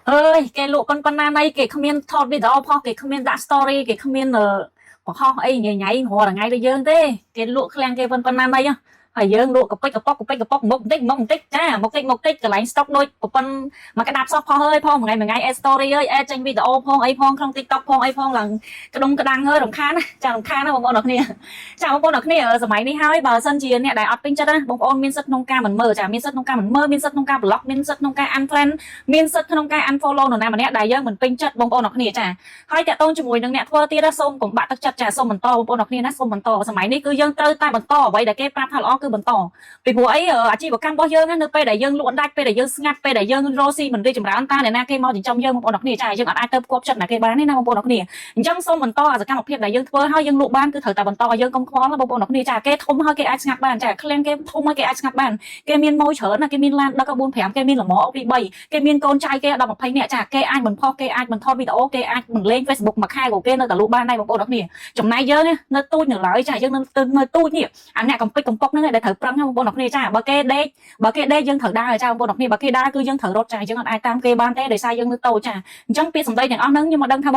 ơi cái lụa con na này cái comment thọt video po cái comment đã story cái comment bỏ ho ấy nhảy nhảy hồ là ngay bây giờ thế cái lụa khang cái con na này á phải dương lụa cặp mốc tích cha mốc tích cái lái stock đôi của con mà cái đạp shop po hơi po một ngày story ơi tranh video po ấy po trong tiktok po ấy po là cái đông cái đăng hơi đồng khan chào đồng khan nó bọn nó nè chào bọn nó nè ở giờ máy đi hai bờ sân chiến nè đại ọt pin chất á bọn ôn miên sất nông ca mình mơ chả miên sất nông ca mình mơ miên sất nông ca blog miên sất nông ca ăn friend មានសិទ្ធក្នុងការ unfollow នរណាម្នាក់ដែលយើងមិនពេញចិត្តបងប្អូនអរគ្នាចាហើយតាក់ទងជាមួយនឹងអ្នកធ្វើទៀតសូមកុំបាក់ទឹកចិត្តចាសូមបន្តបងប្អូនអរគ្នាណាសូមបន្តសម័យនេះគឺយើងត្រូវតែបន្តអ្វីដែលគេប្រាប់ថាល្អគឺបន្តពីព្រោះអីអាជីវកម្មរបស់យើងនៅពេលដែលយើងលក់ដាច់ពេលដែលយើងស្ងាត់ពេលដែលយើងរស់ស៊ីមិនរីចម្រើនតាអ្នកណាគេមកចិញ្ចឹមយើងបងប្អូនអរគ្នាចាយើងអាចទៅផ្គប់ចិត្តណាគេបានទេណាបងប្អូនអរគ្នាអញ្ចឹងសូមបន្តសកម្មភាពដែលយើងធ្វើហើយយើងលក់បានគឺត្រូវតែបន្តយើងកុំខ្វល់បងប្អូនអរគ្នាចាគេធំហើយគេអាចស្ងាត់បានចាក្លៀងគេធំហើយគេអាចស្ងាត់បានគេមានម៉ូច្រើនណាគេមានឡានដឹក4 5គេមានលំអពី3គេមានកូនចៅគេ10 20នាក់ចាគេអាចមិនផុសគេអាចមិនថតវីដេអូគេអាចមិនលេង Facebook មួយខែក៏គេនៅតែលក់បានដែរបងប្អូនអរគ្នាចំណែកយើងនៅទូចនៅឡើយចាយើងនៅទូចនេះអាអ្នកកំពេចកំប៉ុកហ្នឹងដែលត្រូវប្រឹងបងប្អូនអរគ្នាចាបើគេដេកយើងត្រូវដើរចាបងប្អូនអរគ្នាបើគេដើរគឺយើងត្រូវរត់ចាយើងអត់អាចតាមគេបានទេដោយសារយើងនៅតូចចាអញ្ចឹងពាក្យសម្ដីទាំងអស់ហ្នឹងខ្ញុំមកដឹងថា